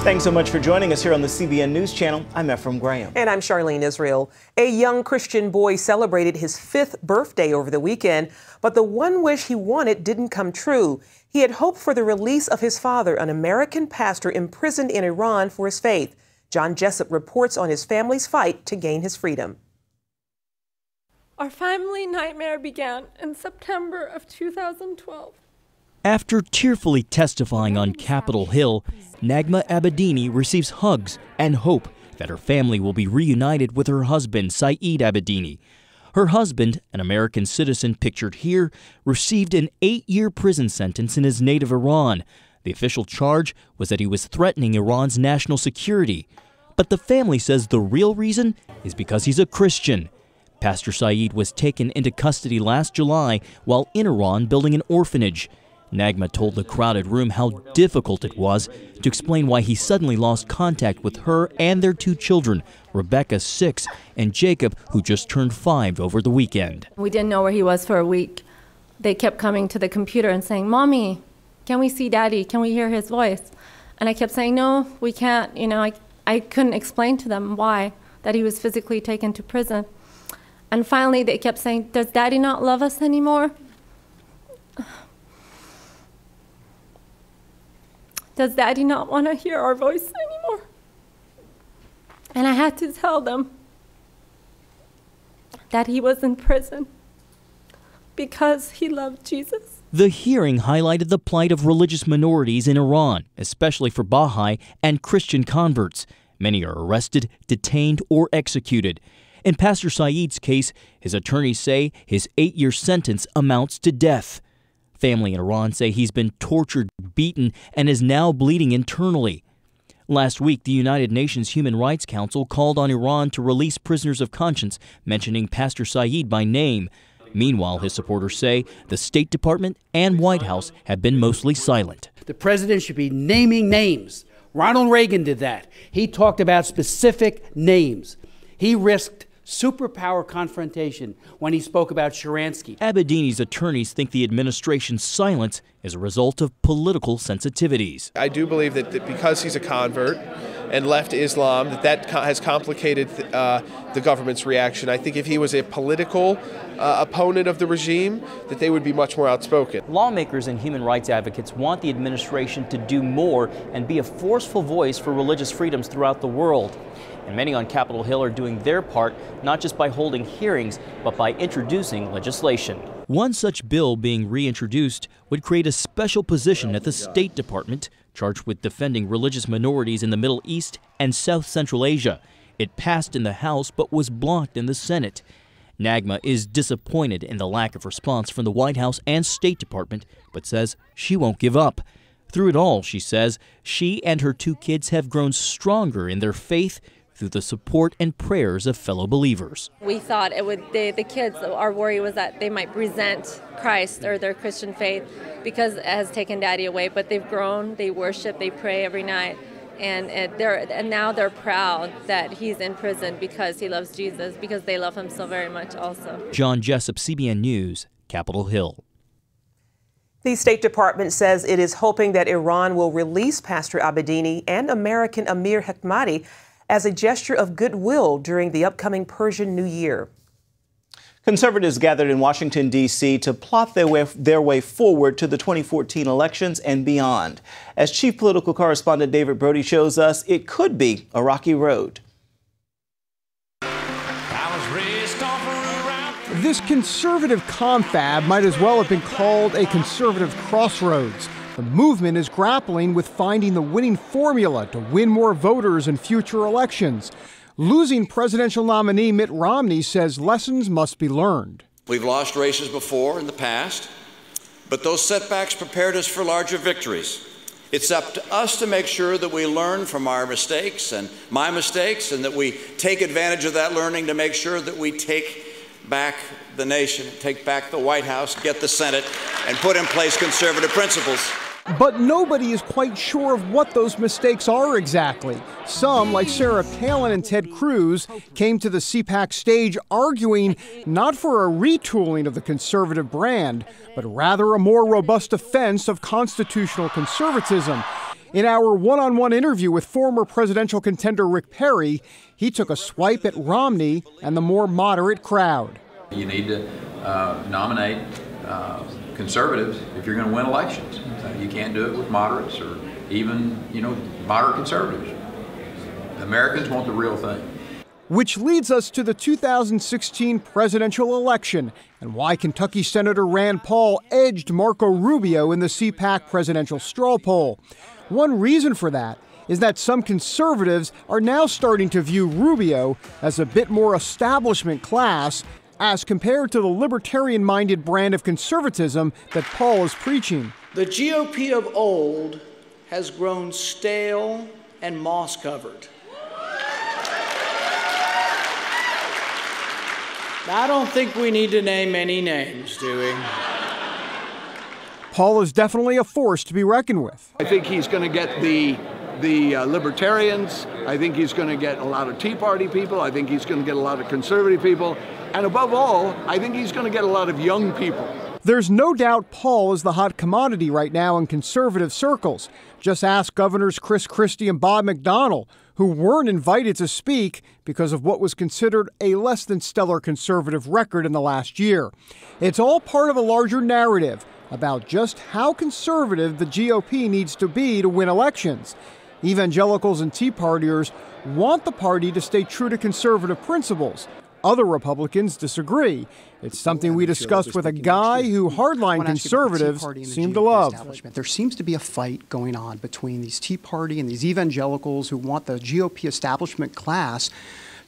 Thanks so much for joining us here on the CBN News Channel. I'm Ephraim Graham. And I'm Charlene Israel. A young Christian boy celebrated his 5th birthday over the weekend, but the one wish he wanted didn't come true. He had hoped for the release of his father, an American pastor imprisoned in Iran for his faith. John Jessup reports on his family's fight to gain his freedom. Our family nightmare began in September of 2012. After tearfully testifying on Capitol Hill, Nagma Abedini receives hugs and hope that her family will be reunited with her husband, Saeed Abedini. Her husband, an American citizen pictured here, received an 8-year prison sentence in his native Iran. The official charge was that he was threatening Iran's national security. But the family says the real reason is because he's a Christian. Pastor Saeed was taken into custody last July while in Iran building an orphanage. Nagma told the crowded room how difficult it was to explain why he suddenly lost contact with her and their 2 children, Rebecca, 6, and Jacob, who just turned 5 over the weekend. We didn't know where he was for a week. They kept coming to the computer and saying, "Mommy, can we see Daddy? Can we hear his voice?" And I kept saying, "No, we can't." You know, I couldn't explain to them why, that he was physically taken to prison. And finally they kept saying, "Does Daddy not love us anymore? Does Daddy not want to hear our voice anymore?" And I had to tell them that he was in prison because he loved Jesus. The hearing highlighted the plight of religious minorities in Iran, especially for Baha'i and Christian converts. Many are arrested, detained, or executed. In Pastor Saeed's case, his attorneys say his 8-year sentence amounts to death. Family in Iran say he's been tortured, beaten, and is now bleeding internally. Last week, the United Nations Human Rights Council called on Iran to release prisoners of conscience, mentioning Pastor Saeed by name. Meanwhile, his supporters say the State Department and White House have been mostly silent. The president should be naming names. Ronald Reagan did that. He talked about specific names. He risked superpower confrontation when he spoke about Sharansky. Abedini's attorneys think the administration's silence is a result of political sensitivities. I do believe that because he's a convert and left Islam, that has complicated the government's reaction. I think if he was a political opponent of the regime, that they would be much more outspoken. Lawmakers and human rights advocates want the administration to do more and be a forceful voice for religious freedoms throughout the world. And many on Capitol Hill are doing their part, not just by holding hearings, but by introducing legislation. One such bill being reintroduced would create a special position at the State Department charged with defending religious minorities in the Middle East and South Central Asia. It passed in the House but was blocked in the Senate. Nagma is disappointed in the lack of response from the White House and State Department, but says she won't give up. Through it all, she says, she and her 2 kids have grown stronger in their faith through the support and prayers of fellow believers. We thought it would, the kids, our worry was that they might resent Christ or their Christian faith because it has taken Daddy away, but they've grown, they worship, they pray every night, and now they're proud that he's in prison because he loves Jesus, because they love him so very much also. John Jessup, CBN News, Capitol Hill. The State Department says it is hoping that Iran will release Pastor Abedini and American Amir Hekmati as a gesture of goodwill during the upcoming Persian New Year. Conservatives gathered in Washington, D.C. to plot their way forward to the 2014 elections and beyond. As Chief Political Correspondent David Brody shows us, it could be a rocky road. This conservative confab might as well have been called a conservative crossroads. The movement is grappling with finding the winning formula to win more voters in future elections. Losing presidential nominee Mitt Romney says lessons must be learned. We've lost races before in the past, but those setbacks prepared us for larger victories. It's up to us to make sure that we learn from our mistakes and my mistakes, and that we take advantage of that learning to make sure that we take back the nation, take back the White House, get the Senate, and put in place conservative principles. But nobody is quite sure of what those mistakes are exactly. Some, like Sarah Palin and Ted Cruz, came to the CPAC stage arguing not for a retooling of the conservative brand, but rather a more robust defense of constitutional conservatism. In our one-on-one interview with former presidential contender Rick Perry, he took a swipe at Romney and the more moderate crowd. You need to nominate conservatives if you're going to win elections. You can't do it with moderates or even, moderate conservatives. Americans want the real thing. Which leads us to the 2016 presidential election and why Kentucky Senator Rand Paul edged Marco Rubio in the CPAC presidential straw poll. One reason for that is that some conservatives are now starting to view Rubio as a bit more establishment class as compared to the libertarian-minded brand of conservatism that Paul is preaching. The GOP of old has grown stale and moss-covered. I don't think we need to name any names, do we? Paul is definitely a force to be reckoned with. I think he's going to get the libertarians. I think he's going to get a lot of Tea Party people. I think he's going to get a lot of conservative people. And above all, I think he's going to get a lot of young people. There's no doubt Paul is the hot commodity right now in conservative circles. Just ask Governors Chris Christie and Bob McDonnell, who weren't invited to speak because of what was considered a less than stellar conservative record in the last year. It's all part of a larger narrative about just how conservative the GOP needs to be to win elections. Evangelicals and Tea Partiers want the party to stay true to conservative principles. Other Republicans disagree. It's something we discussed with a guy who hardline conservatives seem to love. There seems to be a fight going on between these Tea Party and these evangelicals who want the GOP establishment class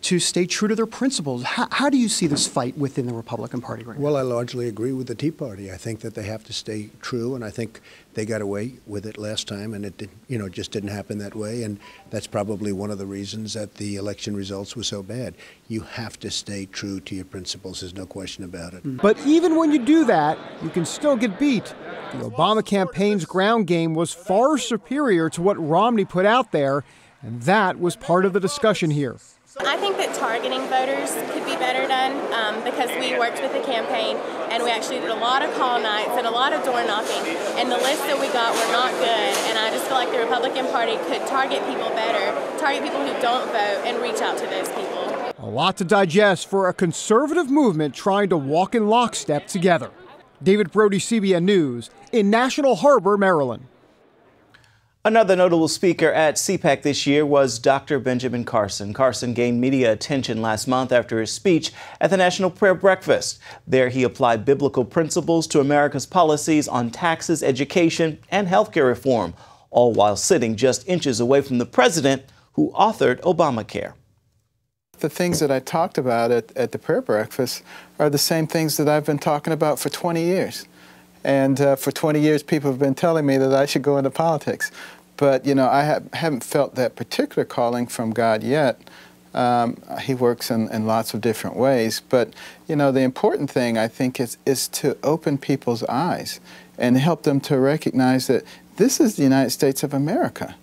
to stay true to their principles. How do you see this fight within the Republican Party right now? Well, I largely agree with the Tea Party. I think that they have to stay true, and I think they got away with it last time, and it did, just didn't happen that way. And that's probably one of the reasons that the election results were so bad. You have to stay true to your principles. There's no question about it. But even when you do that, you can still get beat. The Obama campaign's ground game was far superior to what Romney put out there, and that was part of the discussion here. I think that targeting voters could be better done because we worked with the campaign and we actually did a lot of call nights and a lot of door knocking, and the lists that we got were not good, and I just feel like the Republican Party could target people better, target people who don't vote, and reach out to those people. A lot to digest for a conservative movement trying to walk in lockstep together. David Brody, CBN News, in National Harbor, Maryland. Another notable speaker at CPAC this year was Dr. Benjamin Carson. Carson gained media attention last month after his speech at the National Prayer Breakfast. There he applied biblical principles to America's policies on taxes, education, and healthcare reform, all while sitting just inches away from the president who authored Obamacare. The things that I talked about at the prayer breakfast are the same things that I've been talking about for 20 years. And for 20 years, people have been telling me that I should go into politics. But, I haven't felt that particular calling from God yet. He works in lots of different ways. But, the important thing, I think, is to open people's eyes and help them to recognize that this is the United States of America.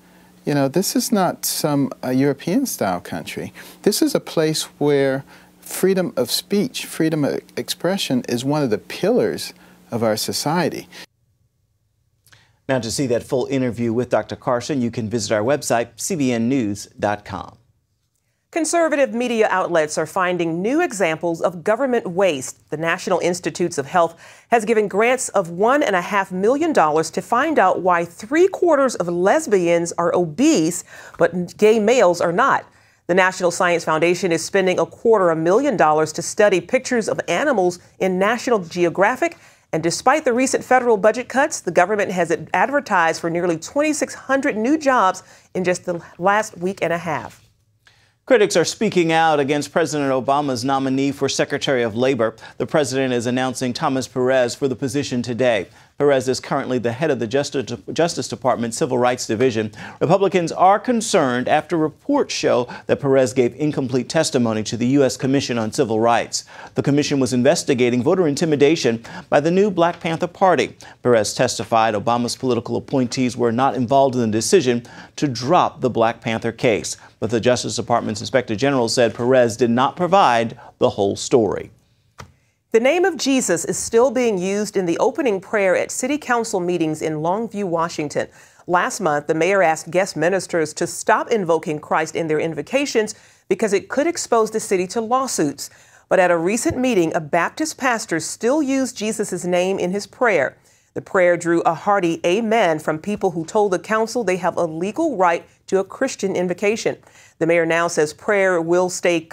This is not some European-style country. This is a place where freedom of speech, freedom of expression is one of the pillars of our society. Now, to see that full interview with Dr. Carson, you can visit our website, cbnnews.com. Conservative media outlets are finding new examples of government waste. The National Institutes of Health has given grants of $1.5 million to find out why 3/4 of lesbians are obese, but gay males are not. The National Science Foundation is spending $250,000 to study pictures of animals in National Geographic. And despite the recent federal budget cuts, the government has advertised for nearly 2,600 new jobs in just the last week and a half. Critics are speaking out against President Obama's nominee for Secretary of Labor. The president is announcing Thomas Perez for the position today. Perez is currently the head of the Justice Department Civil Rights Division. Republicans are concerned after reports show that Perez gave incomplete testimony to the U.S. Commission on Civil Rights. The commission was investigating voter intimidation by the new Black Panther Party. Perez testified Obama's political appointees were not involved in the decision to drop the Black Panther case. But the Justice Department's Inspector General said Perez did not provide the whole story. The name of Jesus is still being used in the opening prayer at city council meetings in Longview, Washington. Last month, the mayor asked guest ministers to stop invoking Christ in their invocations because it could expose the city to lawsuits. But at a recent meeting, a Baptist pastor still used Jesus' name in his prayer. The prayer drew a hearty amen from people who told the council they have a legal right to a Christian invocation. The mayor now says prayer will stay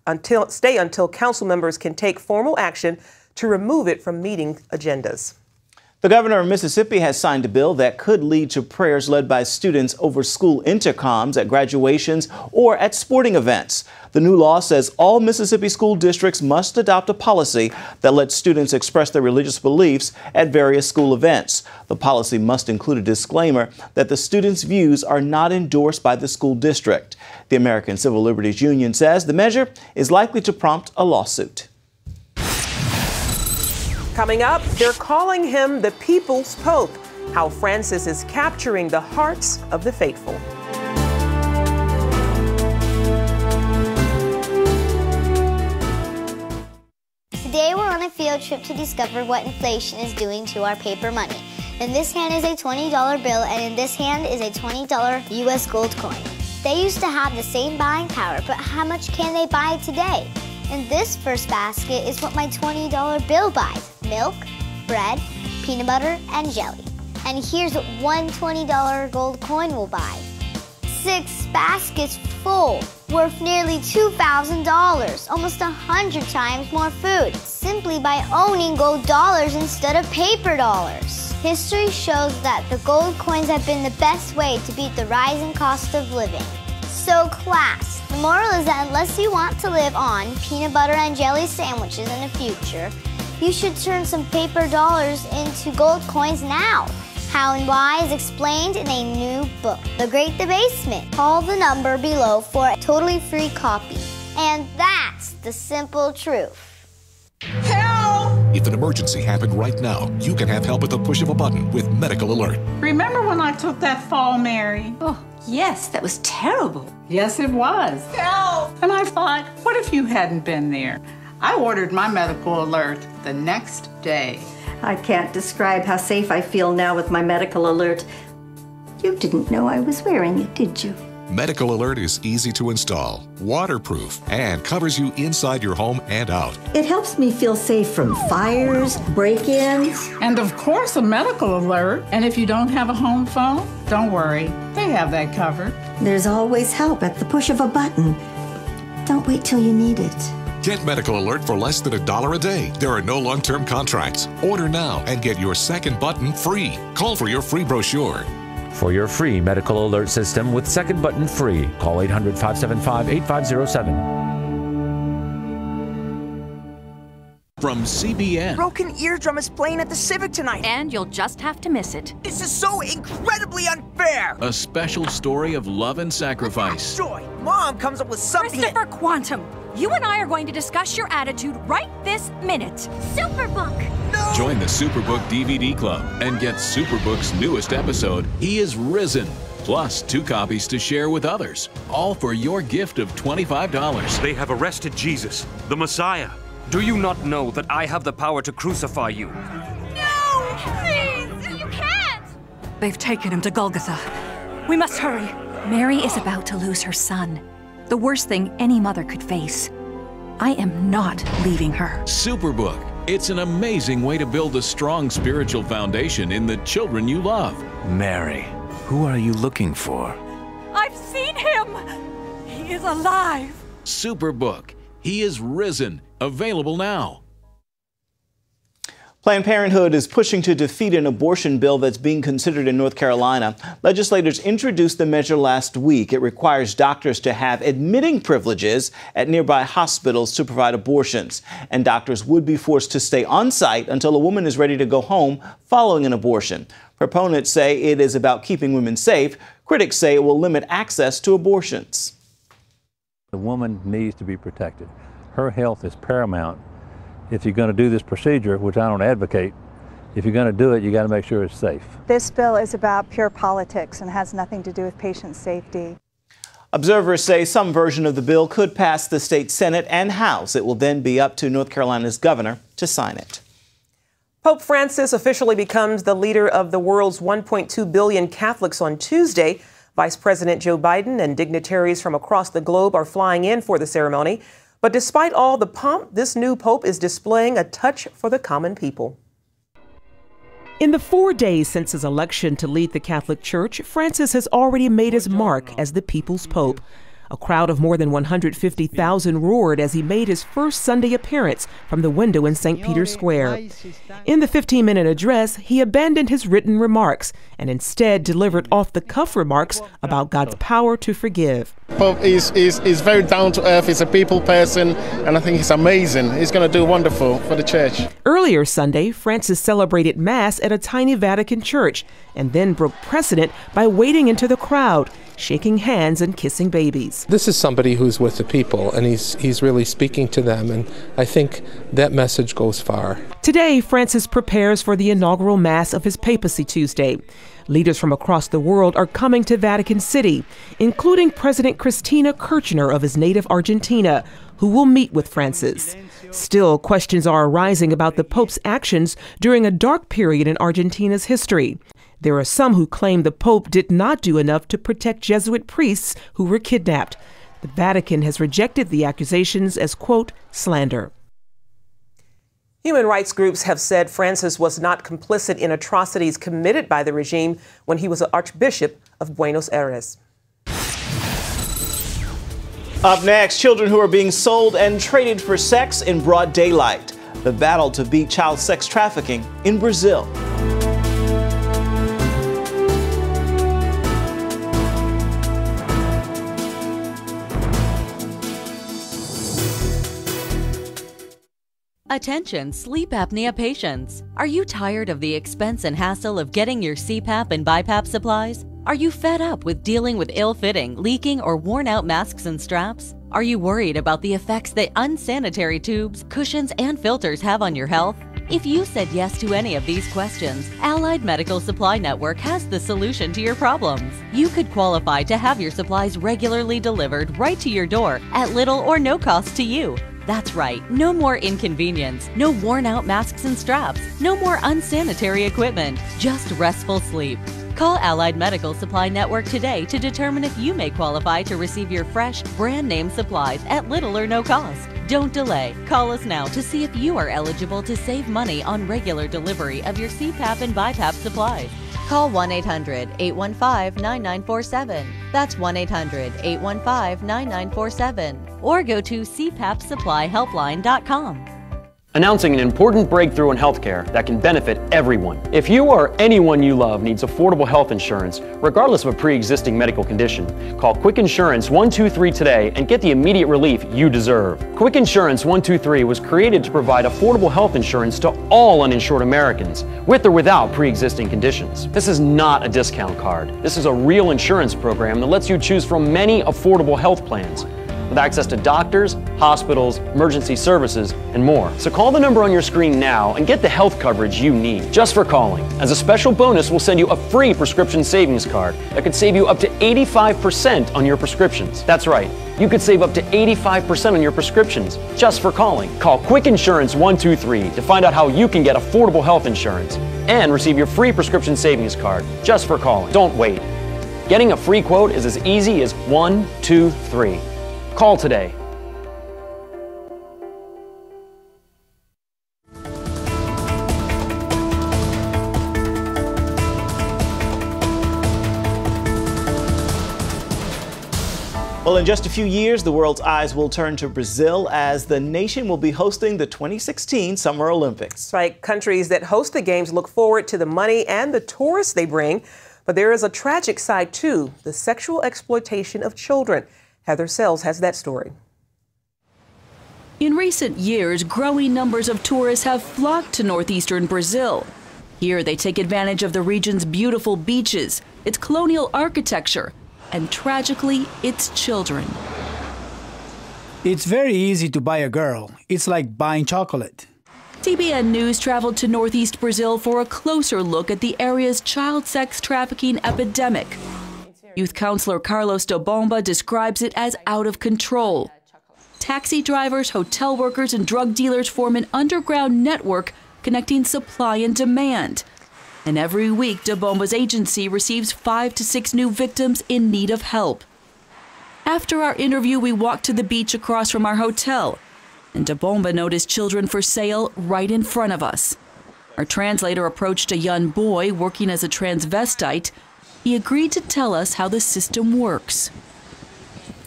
until council members can take formal action to remove it from meeting agendas. The governor of Mississippi has signed a bill that could lead to prayers led by students over school intercoms at graduations or at sporting events. The new law says all Mississippi school districts must adopt a policy that lets students express their religious beliefs at various school events. The policy must include a disclaimer that the students' views are not endorsed by the school district. The American Civil Liberties Union says the measure is likely to prompt a lawsuit. Coming up, they're calling him the People's Pope, how Francis is capturing the hearts of the faithful. Today we're on a field trip to discover what inflation is doing to our paper money. In this hand is a $20 bill, and in this hand is a $20 US gold coin. They used to have the same buying power, but how much can they buy today? In this first basket is what my $20 bill buys: milk, bread, peanut butter, and jelly. And here's what one $20 gold coin will buy: 6 baskets full, worth nearly $2,000, almost 100 times more food, simply by owning gold dollars instead of paper dollars. History shows that the gold coins have been the best way to beat the rising cost of living. So class, the moral is that unless you want to live on peanut butter and jelly sandwiches in the future, you should turn some paper dollars into gold coins now. How and why is explained in a new book, The Great Debasement. Call the number below for a totally free copy. And that's the simple truth. Help! If an emergency happened right now, you can have help at the push of a button with Medical Alert. Remember when I took that fall, Mary? Oh, yes, that was terrible. Yes, it was. Help! And I thought, what if you hadn't been there? I ordered my Medical Alert the next day. I can't describe how safe I feel now with my Medical Alert. You didn't know I was wearing it, did you? Medical Alert is easy to install, waterproof, and covers you inside your home and out. It helps me feel safe from fires, break-ins. And of course, a Medical Alert. And if you don't have a home phone, don't worry. They have that covered. There's always help at the push of a button. Don't wait till you need it. Get Medical Alert for less than $1 a day. There are no long-term contracts. Order now and get your second button free. Call for your free brochure. For your free Medical Alert system with second button free, call 800-575-8507. From CBN. Broken Eardrum is playing at the Civic tonight. And you'll just have to miss it. This is so incredibly unfair. A special story of love and sacrifice. Joy, Mom comes up with something. Christopher Quantum, you and I are going to discuss your attitude right this minute. Superbook. No. Join the Superbook DVD Club and get Superbook's newest episode, He is Risen. Plus 2 copies to share with others. All for your gift of $25. They have arrested Jesus, the Messiah. Do you not know that I have the power to crucify you? No! Please! You can't! They've taken him to Golgotha. We must hurry. Mary is about to lose her son. The worst thing any mother could face. I am not leaving her. Superbook. It's an amazing way to build a strong spiritual foundation in the children you love. Mary, who are you looking for? I've seen him! He is alive! Superbook. He is Risen. Available now. Planned Parenthood is pushing to defeat an abortion bill that's being considered in North Carolina. Legislators introduced the measure last week. It requires doctors to have admitting privileges at nearby hospitals to provide abortions. And doctors would be forced to stay on site until a woman is ready to go home following an abortion. Proponents say it is about keeping women safe. Critics say it will limit access to abortions. The woman needs to be protected. Her health is paramount. If you're going to do this procedure, which I don't advocate, if you're going to do it, you got to make sure it's safe. This bill is about pure politics and has nothing to do with patient safety. Observers say some version of the bill could pass the state Senate and House. It will then be up to North Carolina's governor to sign it. Pope Francis officially becomes the leader of the world's 1.2 billion Catholics on Tuesday. Vice President Joe Biden and dignitaries from across the globe are flying in for the ceremony. But despite all the pomp, this new pope is displaying a touch for the common people. In the 4 days since his election to lead the Catholic Church, Francis has already made his mark as the people's pope. A crowd of more than 150,000 roared as he made his first Sunday appearance from the window in St. Peter's Square. In the 15-minute address, he abandoned his written remarks and instead delivered off-the-cuff remarks about God's power to forgive. Pope is very down-to-earth. He's a people person, and I think he's amazing. He's going to do wonderful for the church. Earlier Sunday, Francis celebrated Mass at a tiny Vatican church and then broke precedent by wading into the crowd, shaking hands and kissing babies. This is somebody who's with the people, and he's really speaking to them, and I think that message goes far. Today, Francis prepares for the inaugural Mass of his papacy Tuesday. Leaders from across the world are coming to Vatican City, including President Cristina Kirchner of his native Argentina, who will meet with Francis. Still, questions are arising about the Pope's actions during a dark period in Argentina's history. There are some who claim the Pope did not do enough to protect Jesuit priests who were kidnapped. The Vatican has rejected the accusations as, quote, slander. Human rights groups have said Francis was not complicit in atrocities committed by the regime when he was Archbishop of Buenos Aires. Up next, children who are being sold and traded for sex in broad daylight. The battle to beat child sex trafficking in Brazil. Attention sleep apnea patients. Are you tired of the expense and hassle of getting your CPAP and BiPAP supplies? Are you fed up with dealing with ill-fitting, leaking, or worn-out masks and straps? Are you worried about the effects that unsanitary tubes, cushions, and filters have on your health? If you said yes to any of these questions, Allied Medical Supply Network has the solution to your problems. You could qualify to have your supplies regularly delivered right to your door at little or no cost to you. That's right, no more inconvenience, no worn-out masks and straps, no more unsanitary equipment, just restful sleep. Call Allied Medical Supply Network today to determine if you may qualify to receive your fresh, brand-name supplies at little or no cost. Don't delay. Call us now to see if you are eligible to save money on regular delivery of your CPAP and BiPAP supplies. Call 1-800-815-9947. That's 1-800-815-9947. Or go to cpapsupplyhelpline.com. Announcing an important breakthrough in healthcare that can benefit everyone. If you or anyone you love needs affordable health insurance, regardless of a pre-existing medical condition, call Quick Insurance 123 today and get the immediate relief you deserve. Quick Insurance 123 was created to provide affordable health insurance to all uninsured Americans, with or without pre-existing conditions. This is not a discount card. This is a real insurance program that lets you choose from many affordable health plans, with access to doctors, hospitals, emergency services, and more. So call the number on your screen now and get the health coverage you need just for calling. As a special bonus, we'll send you a free prescription savings card that could save you up to 85% on your prescriptions. That's right, you could save up to 85% on your prescriptions just for calling. Call Quick Insurance 123 to find out how you can get affordable health insurance and receive your free prescription savings card just for calling. Don't wait. Getting a free quote is as easy as 1, 2, 3. Call today. Well, in just a few years, the world's eyes will turn to Brazil as the nation will be hosting the 2016 Summer Olympics. Right, countries that host the games look forward to the money and the tourists they bring, but there is a tragic side too, the sexual exploitation of children. Heather Sells has that story. In recent years, growing numbers of tourists have flocked to northeastern Brazil. Here, they take advantage of the region's beautiful beaches, its colonial architecture, and tragically, its children. It's very easy to buy a girl. It's like buying chocolate. TBN News traveled to northeast Brazil for a closer look at the area's child sex trafficking epidemic. Youth counselor Carlos da Bomba describes it as out of control. Taxi drivers, hotel workers, and drug dealers form an underground network connecting supply and demand. And every week, Dabomba's agency receives 5 to 6 new victims in need of help. After our interview, we walked to the beach across from our hotel, and Dabomba noticed children for sale right in front of us. Our translator approached a young boy working as a transvestite. He agreed to tell us how the system works.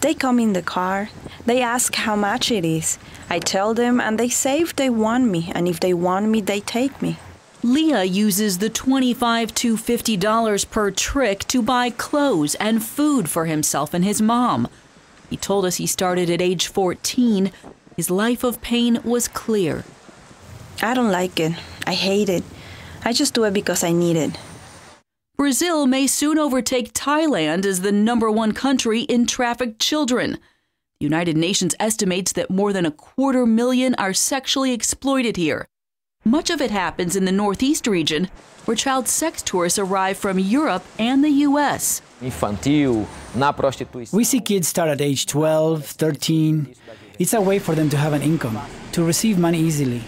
They come in the car, they ask how much it is. I tell them and they say if they want me, and if they want me, they take me. Leah uses the $25 to $50 per trick to buy clothes and food for himself and his mom. He told us he started at age 14. His life of pain was clear. I don't like it. I hate it. I just do it because I need it. Brazil may soon overtake Thailand as the #1 country in trafficked children. The United Nations estimates that more than 250,000 are sexually exploited here. Much of it happens in the Northeast region, where child sex tourists arrive from Europe and the U.S. We see kids start at age 12, 13. It's a way for them to have an income, to receive money easily.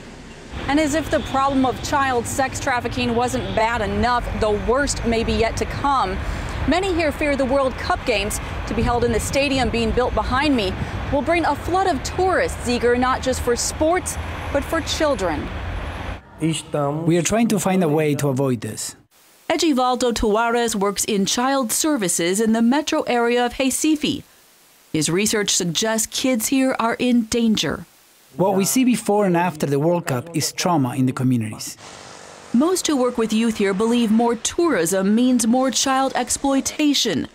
And as if the problem of child sex trafficking wasn't bad enough, the worst may be yet to come. Many here fear the World Cup games, to be held in the stadium being built behind me, will bring a flood of tourists eager not just for sports, but for children. We are trying to find a way to avoid this. Egivaldo Tavares works in child services in the metro area of Recife. His research suggests kids here are in danger. What we see before and after the World Cup is trauma in the communities. Most who work with youth here believe more tourism means more child exploitation.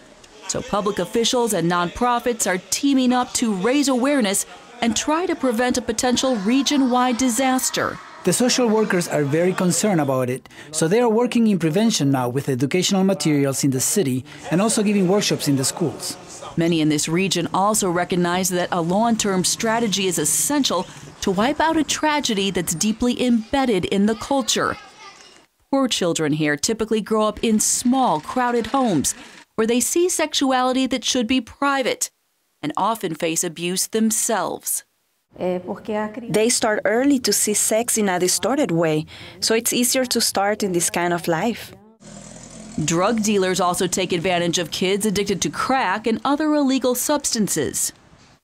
So public officials and nonprofits are teaming up to raise awareness and try to prevent a potential region-wide disaster. The social workers are very concerned about it, so they are working in prevention now with educational materials in the city and also giving workshops in the schools. Many in this region also recognize that a long-term strategy is essential to wipe out a tragedy that's deeply embedded in the culture. Poor children here typically grow up in small, crowded homes where they see sexuality that should be private and often face abuse themselves. They start early to see sex in a distorted way, so it's easier to start in this kind of life. Drug dealers also take advantage of kids addicted to crack and other illegal substances.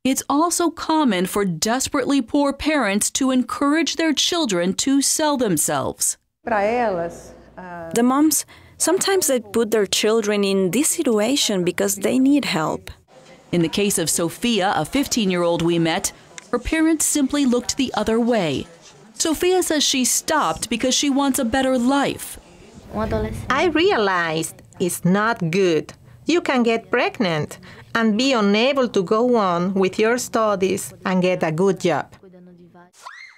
It's also common for desperately poor parents to encourage their children to sell themselves. The moms, sometimes they put their children in this situation because they need help. In the case of Sophia, a 15-year-old we met, her parents simply looked the other way. Sophia says she stopped because she wants a better life. I realized it's not good. You can get pregnant and be unable to go on with your studies and get a good job.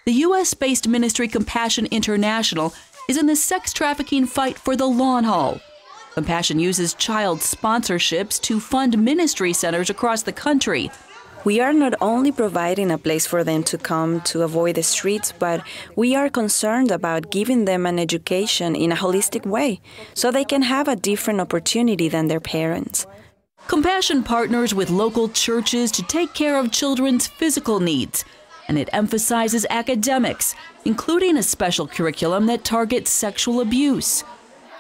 The U.S.-based ministry Compassion International is in the sex trafficking fight for the long haul. Compassion uses child sponsorships to fund ministry centers across the country. We are not only providing a place for them to come to avoid the streets, but we are concerned about giving them an education in a holistic way so they can have a different opportunity than their parents. Compassion partners with local churches to take care of children's physical needs, and it emphasizes academics, including a special curriculum that targets sexual abuse.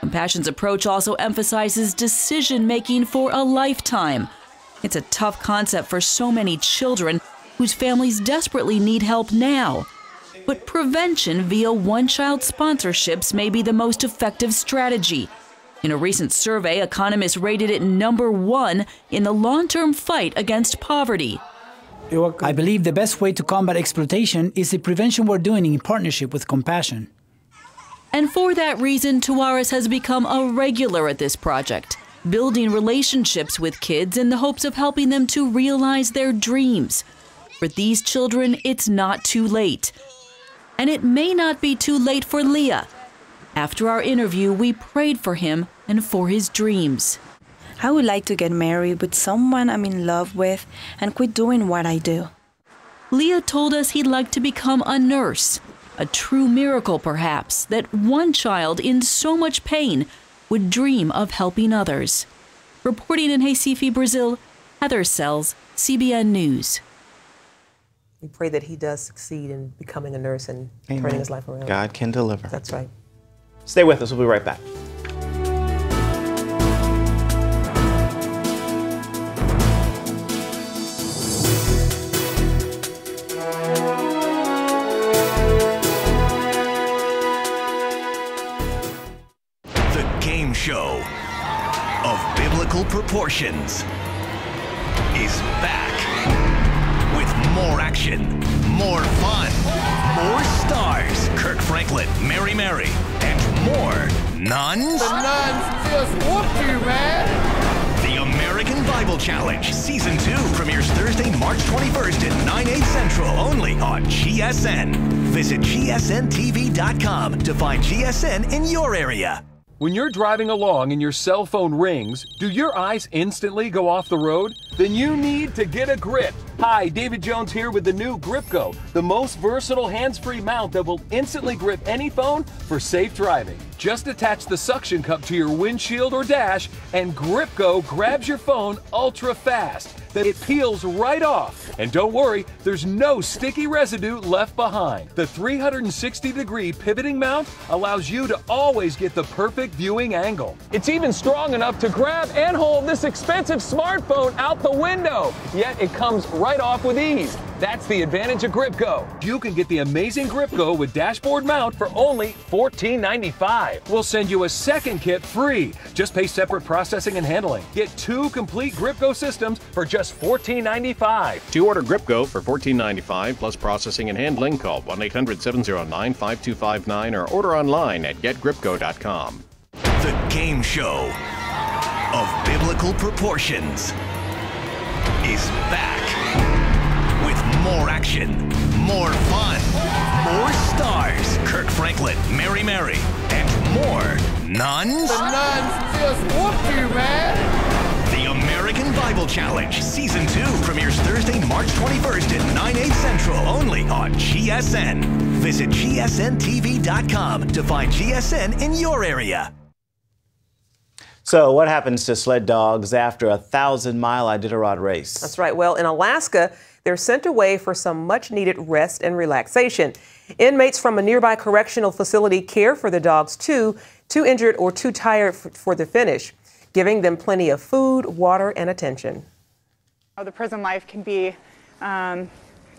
Compassion's approach also emphasizes decision-making for a lifetime. It's a tough concept for so many children whose families desperately need help now. But prevention via one-child sponsorships may be the most effective strategy. In a recent survey, economists rated it #1 in the long-term fight against poverty. I believe the best way to combat exploitation is the prevention we're doing in partnership with Compassion. And for that reason, Tavares has become a regular at this project, building relationships with kids in the hopes of helping them to realize their dreams. For these children, it's not too late. And it may not be too late for Leah. After our interview, we prayed for him and for his dreams. I would like to get married with someone I'm in love with and quit doing what I do. Leah told us he'd like to become a nurse. A true miracle, perhaps, that one child in so much pain would dream of helping others. Reporting in Recife, Brazil, Heather Sells, CBN News. We pray that he does succeed in becoming a nurse and Amen. turning his life around. God can deliver. That's right. Stay with us. We'll be right back. The game show of biblical proportions is back with more action, more fun, more stars. Kirk Franklin, Mary, and more nuns. The nuns just whooped you, man. The American Bible Challenge Season 2 premieres Thursday, March 21st at 9, 8 Central, only on GSN. Visit GSNTV.com to find GSN in your area. When you're driving along and your cell phone rings, do your eyes instantly go off the road? Then you need to get a grip. Hi, David Jones here with the new GripGo, the most versatile hands-free mount that will instantly grip any phone for safe driving. Just attach the suction cup to your windshield or dash, and GripGo grabs your phone ultra fast. Then it peels right off. And don't worry, there's no sticky residue left behind. The 360-degree pivoting mount allows you to always get the perfect viewing angle. It's even strong enough to grab and hold this expensive smartphone out the window. Yet it comes right off with ease. That's the advantage of GripGo. You can get the amazing GripGo with dashboard mount for only $14.95. We'll send you a second kit free. Just pay separate processing and handling. Get 2 complete GripGo systems for just $14.95. To order GripGo for $14.95 plus processing and handling, call 1-800-709-5259 or order online at getgripgo.com. The game show of biblical proportions is back with more action, more fun, more stars. Kirk Franklin, Mary, and more nuns. The nuns just whooped you, man. The American Bible Challenge Season 2 premieres Thursday, March 21st at 9, 8 Central, only on GSN. Visit GSNTV.com to find GSN in your area. So what happens to sled dogs after a 1,000-mile Iditarod race? That's right. Well, in Alaska, they're sent away for some much-needed rest and relaxation. Inmates from a nearby correctional facility care for the dogs, too injured or too tired for the finish, giving them plenty of food, water, and attention. The prison life can be kind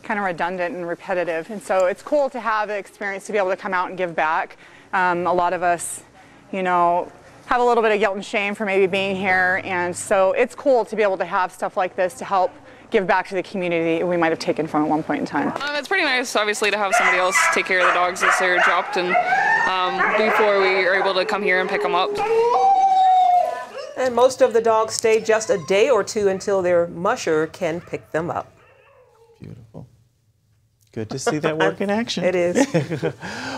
of redundant and repetitive, and so it's cool to have the experience to be able to come out and give back. A lot of us, have a little bit of guilt and shame for maybe being here, and so it's cool to be able to have stuff like this to help give back to the community we might have taken from at one point in time. It's pretty nice, obviously, to have somebody else take care of the dogs as they're dropped, and before we are able to come here and pick them up. And most of the dogs stay just a day or two until their musher can pick them up. Beautiful. Good to see that work in action. It is.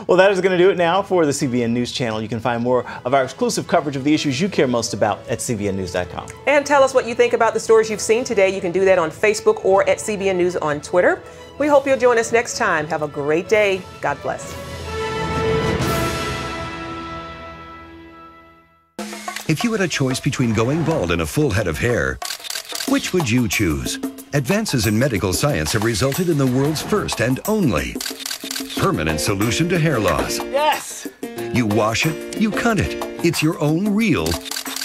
Well, that is going to do it now for the CBN News Channel. You can find more of our exclusive coverage of the issues you care most about at cbnnews.com. And tell us what you think about the stories you've seen today. You can do that on Facebook or at CBN News on Twitter. We hope you'll join us next time. Have a great day. God bless. If you had a choice between going bald and a full head of hair, which would you choose? Advances in medical science have resulted in the world's first and only permanent solution to hair loss. Yes! You wash it, you cut it. It's your own real,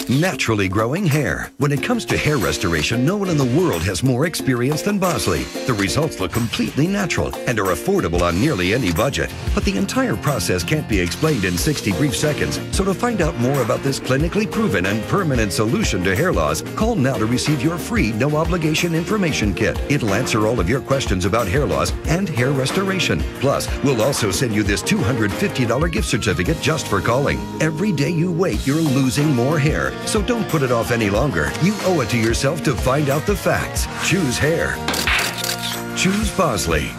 naturally growing hair. When it comes to hair restoration, no one in the world has more experience than Bosley. The results look completely natural and are affordable on nearly any budget. But the entire process can't be explained in 60 brief seconds. So to find out more about this clinically proven and permanent solution to hair loss, call now to receive your free no-obligation information kit. It'll answer all of your questions about hair loss and hair restoration. Plus, we'll also send you this $250 gift certificate just for calling. Every day you wait, you're losing more hair. So don't put it off any longer. You owe it to yourself to find out the facts. Choose hair. Choose Bosley.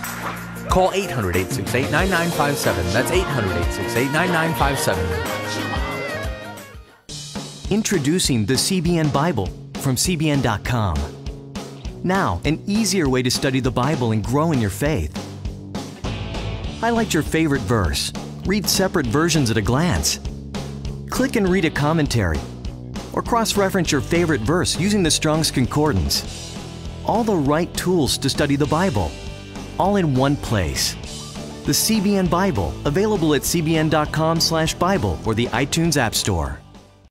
Call 800-868-9957. That's 800-868-9957. Introducing the CBN Bible from CBN.com. Now, an easier way to study the Bible and grow in your faith. Highlight your favorite verse. Read separate versions at a glance. Click and read a commentary. Or cross-reference your favorite verse using the Strong's Concordance. All the right tools to study the Bible. all in one place. The CBN Bible, available at cbn.com/Bible or the iTunes App Store.